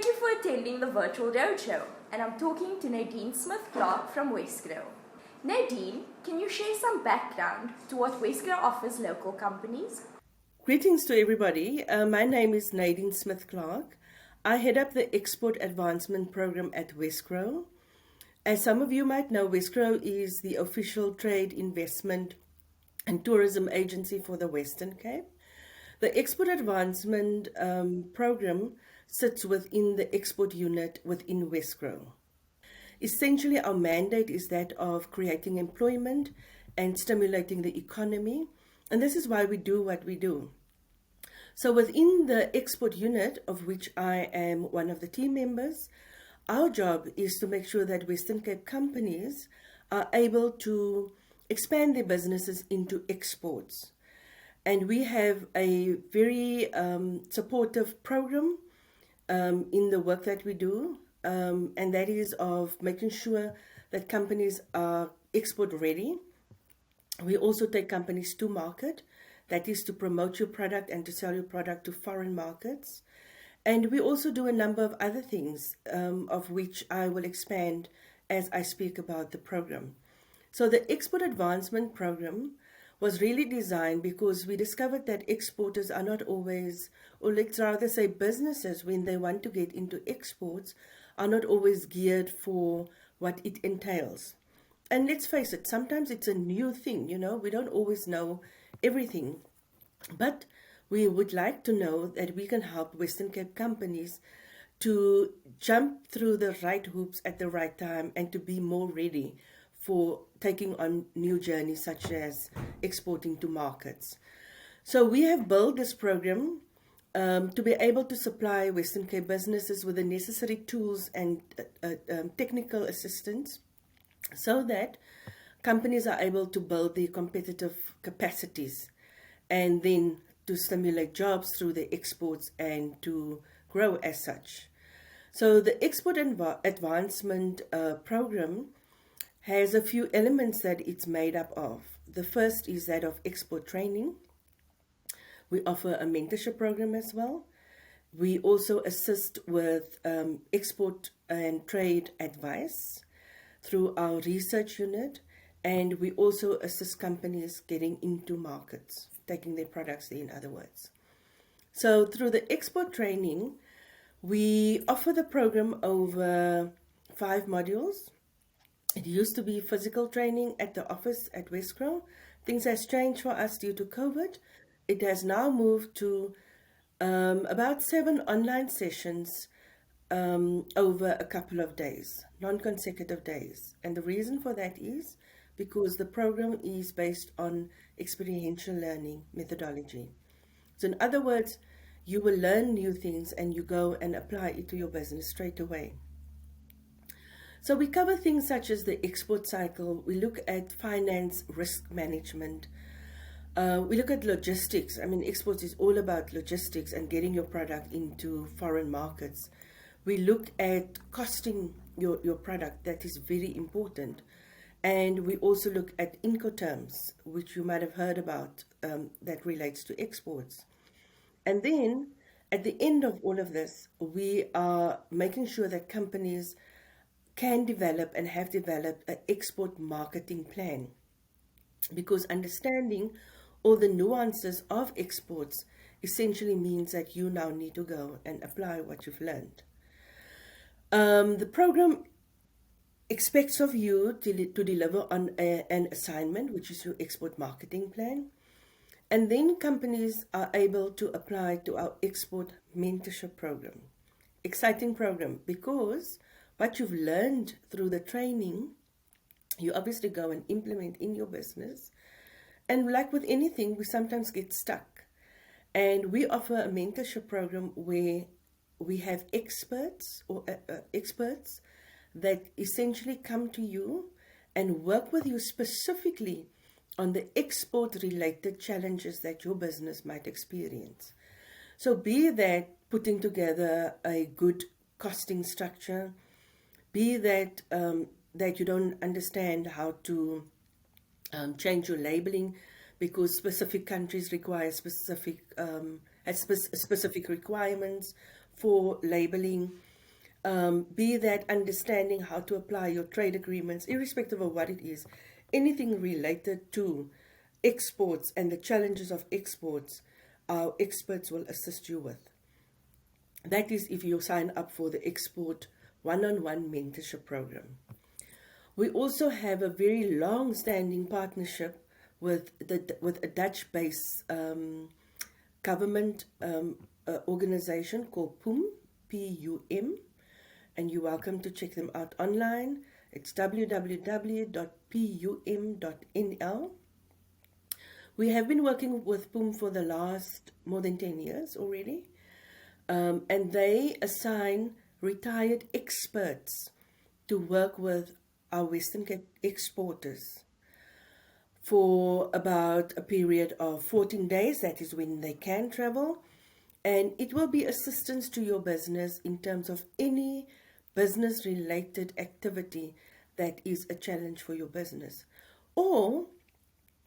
Thank you for attending the virtual roadshow, and I'm talking to Nadine Smith-Clark from Wesgro. Nadine, can you share some background to what Wesgro offers local companies? Greetings to everybody. My name is Nadine Smith-Clark. I head up the Export Advancement Program at Wesgro. As some of you might know, Wesgro is the official trade, investment and tourism agency for the Western Cape. The Export Advancement Program sits within the export unit within Wesgro. Essentially, our mandate is that of creating employment and stimulating the economy, and this is why we do what we do. So within the export unit, of which I am one of the team members, our job is to make sure that Western Cape companies are able to expand their businesses into exports. And we have a very supportive program in the work that we do, and that is of making sure that companies are export ready. We also take companies to market, that is to promote your product and to sell your product to foreign markets. And we also do a number of other things, of which I will expand as I speak about the program. So the Export Advancement Program was really designed because we discovered that exporters are not always, or let's rather say businesses, when they want to get into exports, are not always geared for what it entails. And let's face it, sometimes it's a new thing, we don't always know everything. But we would like to know that we can help Western Cape companies to jump through the right hoops at the right time and to be more ready for taking on new journeys such as exporting to markets. So we have built this program to be able to supply Western Cape businesses with the necessary tools and technical assistance so that companies are able to build their competitive capacities and then to stimulate jobs through the exports and to grow as such. So the Export Advancement Program has a few elements that it's made up of. The first is that of export training. We offer a mentorship program as well. We also assist with export and trade advice through our research unit, and we also assist companies getting into markets, taking their products there, in other words. So through the export training, we offer the program over 5 modules. It used to be physical training at the office at Wesgro. Things has changed for us due to COVID. It has now moved to about 7 online sessions over a couple of days, non-consecutive days. And the reason for that is because the program is based on experiential learning methodology. So in other words, you will learn new things and you go and apply it to your business straight away. So we cover things such as the export cycle. We look at finance, risk management. We look at logistics. Exports is all about logistics and getting your product into foreign markets. We look at costing your product. That is very important. And we also look at Incoterms, which you might have heard about, that relates to exports. And then at the end of all of this, we are making sure that companies can develop and have developed an export marketing plan, because understanding all the nuances of exports essentially means that you now need to go and apply what you've learned. The program expects of you to deliver on an assignment, which is your export marketing plan. And then companies are able to apply to our export mentorship program. Exciting program, because what you've learned through the training, you obviously go and implement in your business. And like with anything, we sometimes get stuck. And we offer a mentorship program where we have experts that essentially come to you and work with you specifically on the export-related challenges that your business might experience. So be that putting together a good costing structure, be that that you don't understand how to change your labeling because specific countries require specific requirements for labeling, be that understanding how to apply your trade agreements, irrespective of what it is, anything related to exports and the challenges of exports, our experts will assist you with. That is if you sign up for the Export One-on-One Mentorship Program. We also have a very long-standing partnership with a Dutch-based government organization called PUM, P-U-M, and you're welcome to check them out online. It's www.pum.nl. We have been working with PUM for the last more than 10 years already, and they assign retired experts to work with our Western Cape exporters for about a period of 14 days. That is when they can travel, and it will be assistance to your business in terms of any business related activity that is a challenge for your business. Or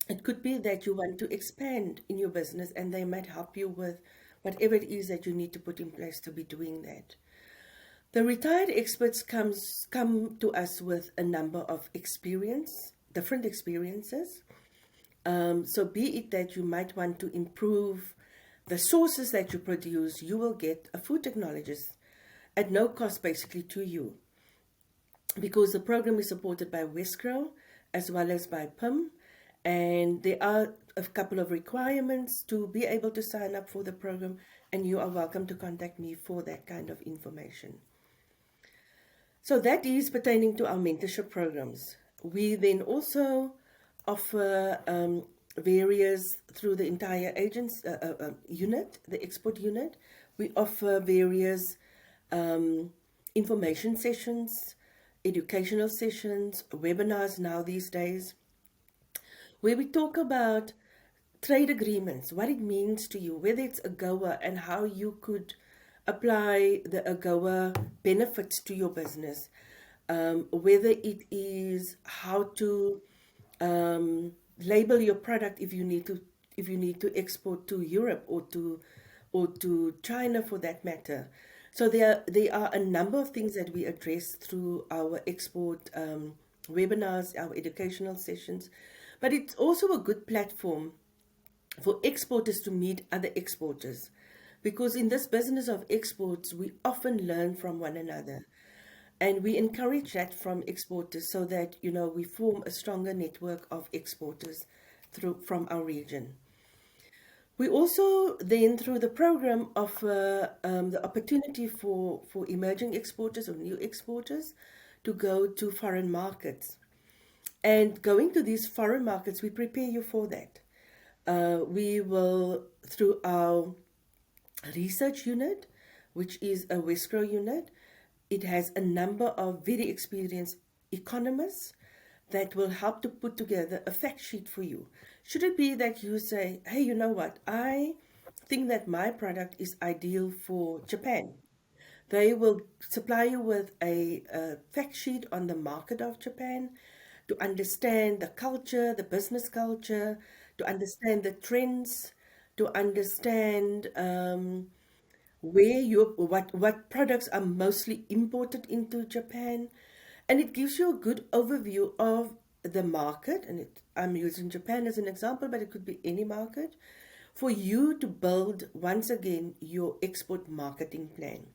it could be that you want to expand in your business and they might help you with whatever it is that you need to put in place to be doing that. The retired experts come to us with a number of different experiences. So be it that you might want to improve the sources that you produce, you will get a food technologist at no cost basically to you, because the program is supported by Wesgro as well as by PIM, and there are a couple of requirements to be able to sign up for the program, and you are welcome to contact me for that kind of information. So that is pertaining to our mentorship programs. We then also offer various, through the entire unit, the export unit, we offer various information sessions, educational sessions, webinars now these days, where we talk about trade agreements, what it means to you, whether it's AGOA and how you could apply the AGOA benefits to your business, whether it is how to label your product if you need to export to Europe or to China for that matter. So there are a number of things that we address through our export webinars, our educational sessions, but it's also a good platform for exporters to meet other exporters, because in this business of exports, we often learn from one another. And we encourage that from exporters so that, we form a stronger network of exporters from our region. We also then, through the program, offer the opportunity for emerging exporters or new exporters to go to foreign markets. And going to these foreign markets, we prepare you for that. We will, through our research unit, which is a Wesgro unit, it has a number of very experienced economists that will help to put together a fact sheet for you. Should it be that you say, hey, you know what, I think that my product is ideal for Japan. They will supply you with a fact sheet on the market of Japan to understand the culture, the business culture, to understand the trends, to understand what products are mostly imported into Japan, and it gives you a good overview of the market. And I'm using Japan as an example, but it could be any market, for you to build once again your export marketing plan.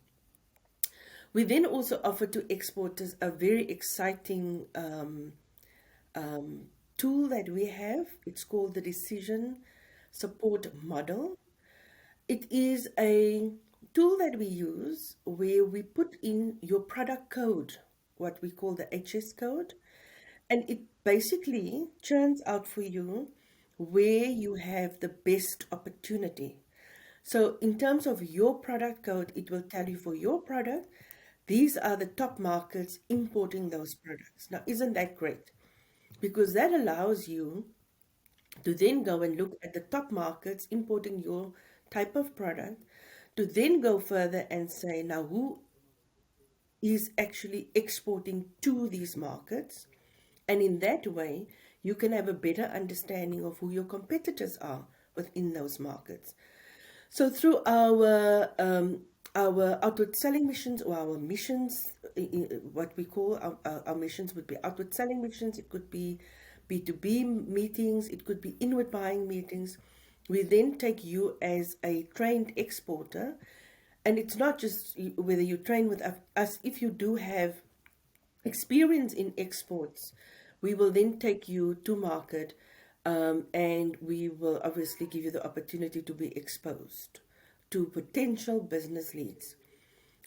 We then also offer to exporters a very exciting tool that we have. It's called the Decision Support Model. It is a tool that we use where we put in your product code, what we call the HS code, and it basically churns out for you where you have the best opportunity. So in terms of your product code, it will tell you for your product, these are the top markets importing those products. Now, isn't that great? Because that allows you to then go and look at the top markets importing your type of product, to then go further and say, now who is actually exporting to these markets? And in that way, you can have a better understanding of who your competitors are within those markets. So through our our outward selling missions or our missions, what we call our missions would be outward selling missions. It could be B2B meetings, it could be inward buying meetings. We then take you as a trained exporter, and it's not just whether you train with us, if you do have experience in exports, we will then take you to market, and we will obviously give you the opportunity to be exposed to potential business leads.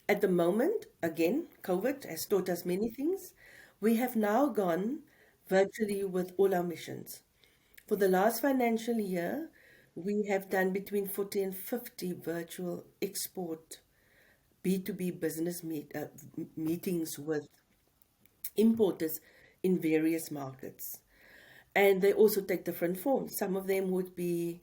At the moment, again, COVID has taught us many things. We have now gone virtually with all our missions. For the last financial year, we have done between 40 and 50 virtual export B2B business meetings with importers in various markets. And they also take different forms. Some of them would be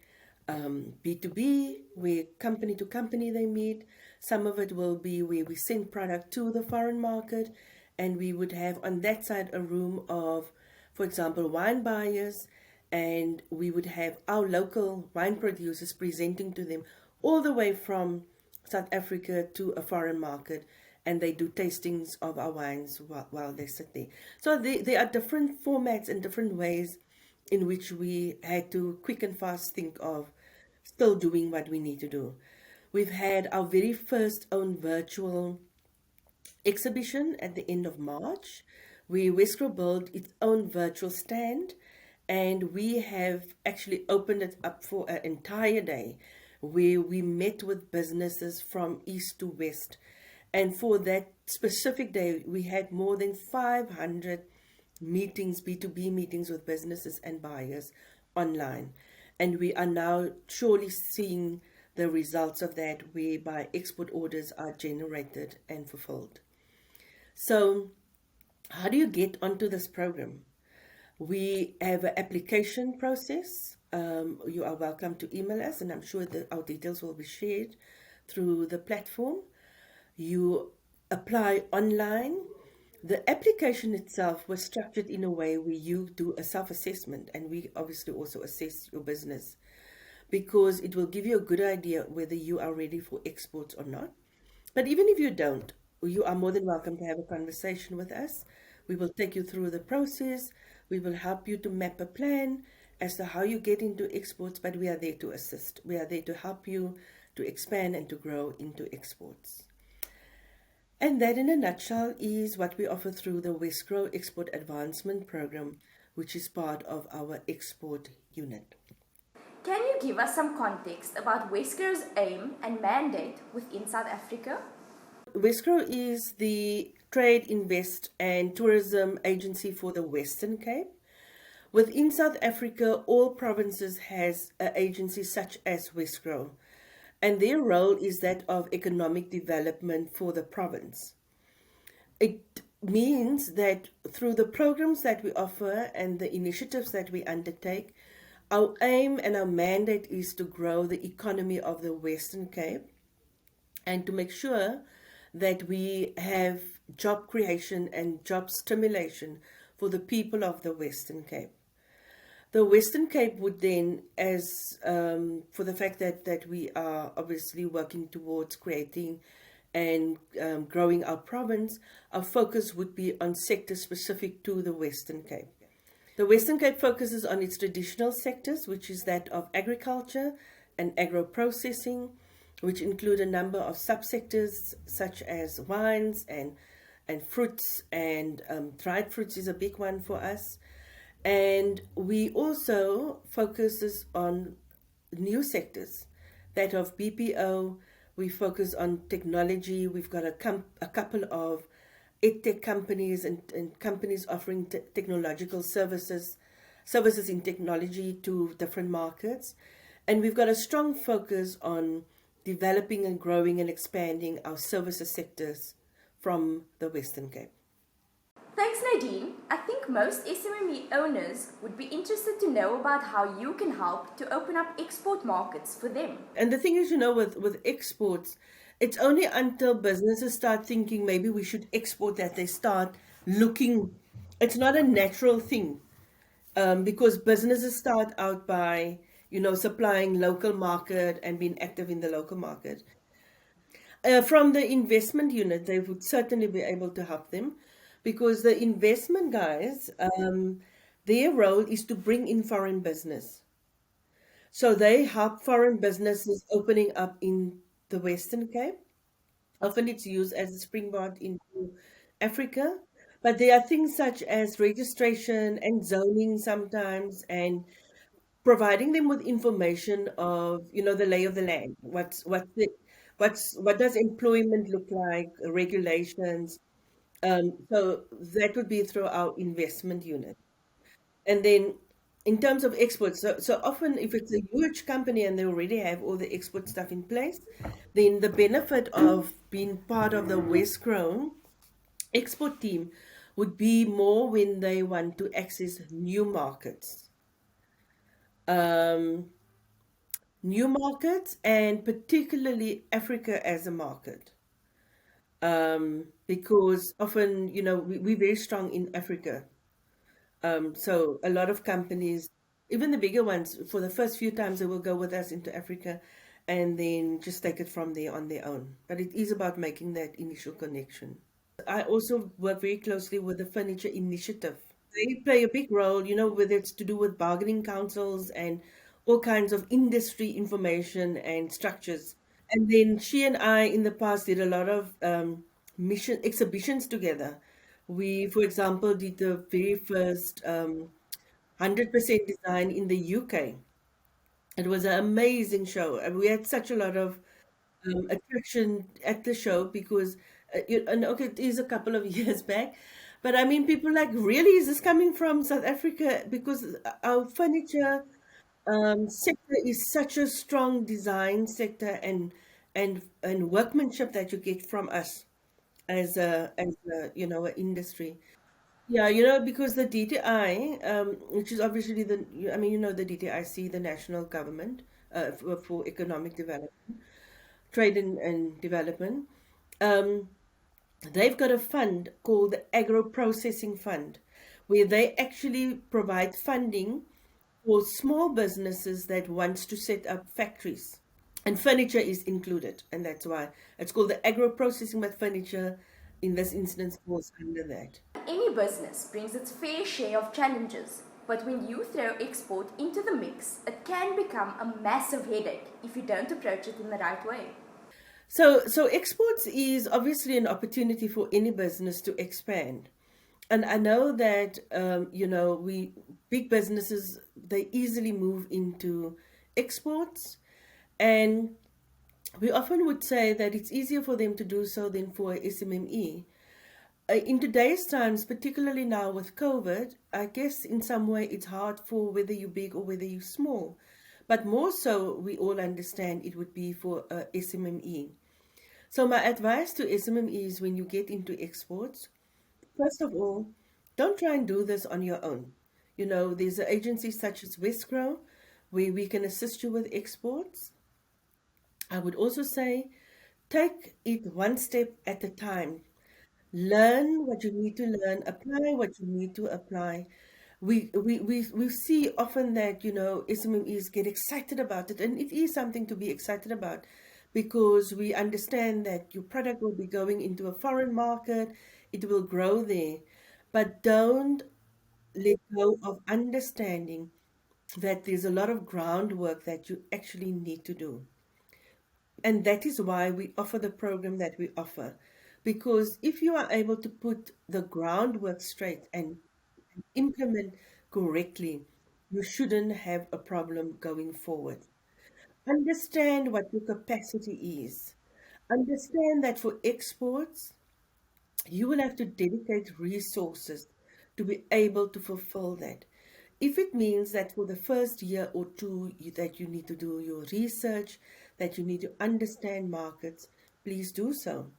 B2B, where company to company they meet. Some of it will be where we send product to the foreign market, and we would have on that side a room of, for example, wine buyers, and we would have our local wine producers presenting to them all the way from South Africa to a foreign market, and they do tastings of our wines while they sit there. So there are different formats and different ways in which we had to quick and fast think of still doing what we need to do. We've had our very first own virtual exhibition at the end of March, where Wesgro built its own virtual stand, and we have actually opened it up for an entire day where we met with businesses from east to west. And for that specific day, we had more than 500 meetings, B2B meetings with businesses and buyers online. And we are now surely seeing the results of that, whereby export orders are generated and fulfilled. So how do you get onto this program? We have an application process. You are welcome to email us, and I'm sure that our details will be shared through the platform. You apply online. The application itself was structured in a way where you do a self-assessment, and we obviously also assess your business, because it will give you a good idea whether you are ready for exports or not. But even if you don't, you are more than welcome to have a conversation with us. We will take you through the process. We will help you to map a plan as to how you get into exports, but we are there to assist. We are there to help you to expand and to grow into exports. And that, in a nutshell, is what we offer through the Wesgro Export Advancement Program, which is part of our export unit. Can you give us some context about Wesgro's aim and mandate within South Africa? Wesgro is the trade, invest and tourism agency for the Western Cape. Within South Africa, all provinces has agencies such as Wesgro, and their role is that of economic development for the province. It means that through the programs that we offer and the initiatives that we undertake, our aim and our mandate is to grow the economy of the Western Cape and to make sure that we have job creation and job stimulation for the people of the Western Cape. The Western Cape would then, as for the fact that we are obviously working towards creating and growing our province, our focus would be on sectors specific to the Western Cape. The Western Cape focuses on its traditional sectors, which is that of agriculture and agro-processing, which include a number of subsectors such as wines and fruits, and dried fruits is a big one for us. And we also focuses on new sectors, that of BPO. We focus on technology. We've got a couple of EdTech companies and companies offering technological services in technology to different markets. And we've got a strong focus on developing and growing and expanding our services sectors from the Western Cape. Thanks, Nadine. I think most SME owners would be interested to know about how you can help to open up export markets for them. And the thing is, with exports, it's only until businesses start thinking maybe we should export that they start looking. It's not a natural thing, because businesses start out by, supplying local market and being active in the local market. From the investment unit, they would certainly be able to help them because the investment guys, their role is to bring in foreign business. So they help foreign businesses opening up in the Western Cape. Often it's used as a springboard into Africa. But there are things such as registration and zoning sometimes, and providing them with information of, the lay of the land. What does employment look like, regulations. So that would be through our investment unit. And then in terms of exports, so often if it's a huge company and they already have all the export stuff in place, then the benefit of being part of the Wesgro export team would be more when they want to access um, new markets, and particularly Africa as a market. Because often, we're very strong in Africa. So a lot of companies, even the bigger ones, for the first few times, they will go with us into Africa and then just take it from there on their own. But it is about making that initial connection. I also work very closely with the Furniture Initiative. They play a big role, whether it's to do with bargaining councils and all kinds of industry information and structures. And then she and I in the past did a lot of mission exhibitions together. We, for example, did the very first 100% design in the UK. It was an amazing show, and we had such a lot of attraction at the show because, and okay, it is a couple of years back, but I mean, people like, really, is this coming from South Africa? Because our furniture sector is such a strong design sector and workmanship that you get from us as a an industry. Yeah, because the DTI, which is obviously I mean, the DTIC, the national government for economic development, trade and development, um, they've got a fund called the Agro Processing Fund, where they actually provide funding for small businesses that wants to set up factories. And furniture is included, and that's why it's called the agro processing, but furniture in this instance falls under that. Any business brings its fair share of challenges, but when you throw export into the mix, it can become a massive headache if you don't approach it in the right way. So exports is obviously an opportunity for any business to expand. And I know that, we big businesses, they easily move into exports. And we often would say that it's easier for them to do so than for a SMME. In today's times, particularly now with COVID, I guess in some way it's hard for whether you're big or whether you're small. But more so, we all understand it would be for a SMME. So my advice to SMMEs when you get into exports, first of all, don't try and do this on your own. There's agencies such as Wesgro where we can assist you with exports. I would also say take it one step at a time. Learn what you need to learn, apply what you need to apply. We see often that, SMEs get excited about it, and it is something to be excited about because we understand that your product will be going into a foreign market, it will grow there. But don't let go of understanding that there's a lot of groundwork that you actually need to do. And that is why we offer the program that we offer. Because if you are able to put the groundwork straight and implement correctly, you shouldn't have a problem going forward. Understand what your capacity is. Understand that for exports, you will have to dedicate resources to be able to fulfill that. If it means that for the first year or two that you need to do your research, that you need to understand markets, please do so.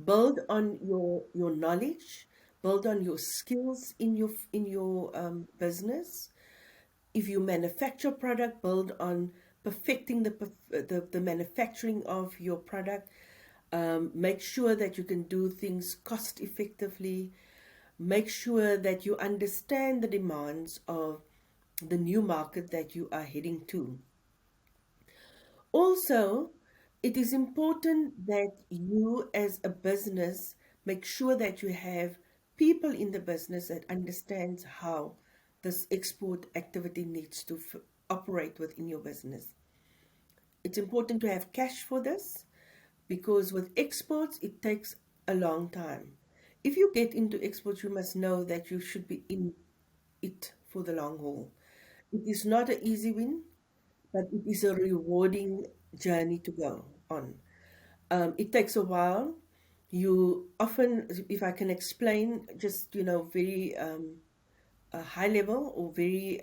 Build on your knowledge, build on your skills in your business. If you manufacture product, build on perfecting the manufacturing of your product. Make sure that you can do things cost effectively. Make sure that you understand the demands of the new market that you are heading to. Also, It is important that you as a business make sure that you have people in the business that understands how this export activity needs to operate within your business. It's important to have cash for this because with exports, it takes a long time. If you get into exports, you must know that you should be in it for the long haul. It is not an easy win, but it is a rewarding journey to go on. It takes a while. You often, if I can explain, just very high level or very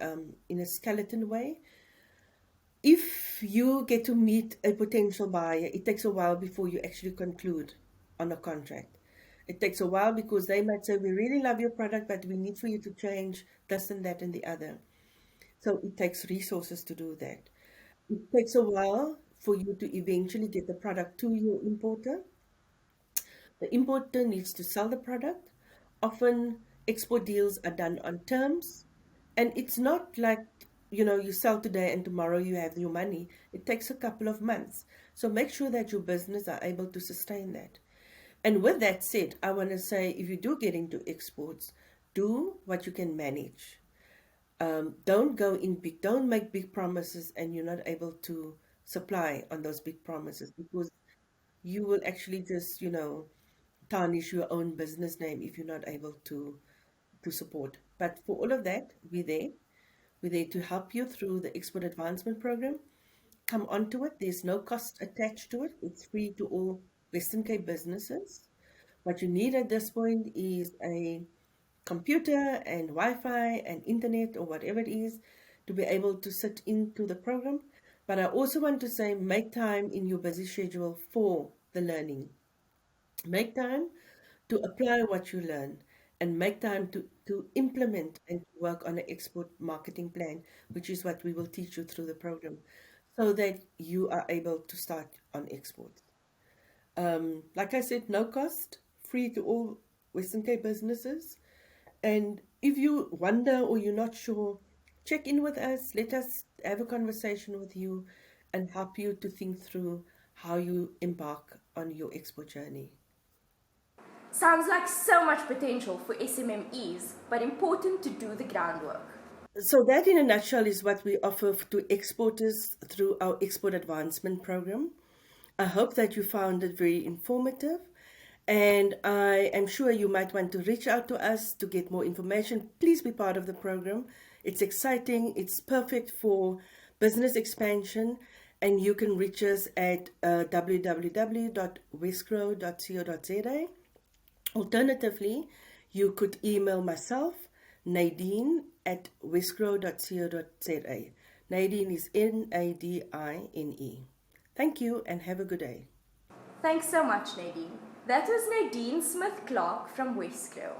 in a skeleton way, if you get to meet a potential buyer, it takes a while before you actually conclude on a contract. It takes a while because they might say, "We really love your product, but we need for you to change this and that and the other." So it takes resources to do that. It takes a while for you to eventually get the product to your importer. The importer needs to sell the product. Often export deals are done on terms, and it's not like, you sell today and tomorrow you have your money. It takes a couple of months. So make sure that your business are able to sustain that. And with that said, I want to say if you do get into exports, do what you can manage. Don't go in big, don't make big promises and you're not able to supply on those big promises because you will actually just, tarnish your own business name if you're not able to support. But for all of that, we're there. We're there to help you through the Export Advancement Program. Come onto it. There's no cost attached to it. It's free to all Western Cape businesses. What you need at this point is a computer and Wi-Fi and internet or whatever it is to be able to sit into the program. But I also want to say make time in your busy schedule for the learning. Make time to apply what you learn and make time to implement and work on an export marketing plan, which is what we will teach you through the program, so that you are able to start on export. Like I said, no cost, free to all Western Cape businesses. And if you wonder or you're not sure, check in with us. Let us have a conversation with you and help you to think through how you embark on your export journey. Sounds like so much potential for SMMEs, but important to do the groundwork. So that in a nutshell is what we offer to exporters through our Export Advancement Program. I hope that you found it very informative, and I am sure you might want to reach out to us to get more information. Please be part of the program. It's exciting. It's perfect for business expansion, and you can reach us at www.wesgro.co.za. Alternatively, you could email myself, Nadine, at wesgro.co.za. Nadine is Nadine. Thank you and have a good day. Thanks so much, Nadine. That was Nadine Smith-Clark from Wesgro.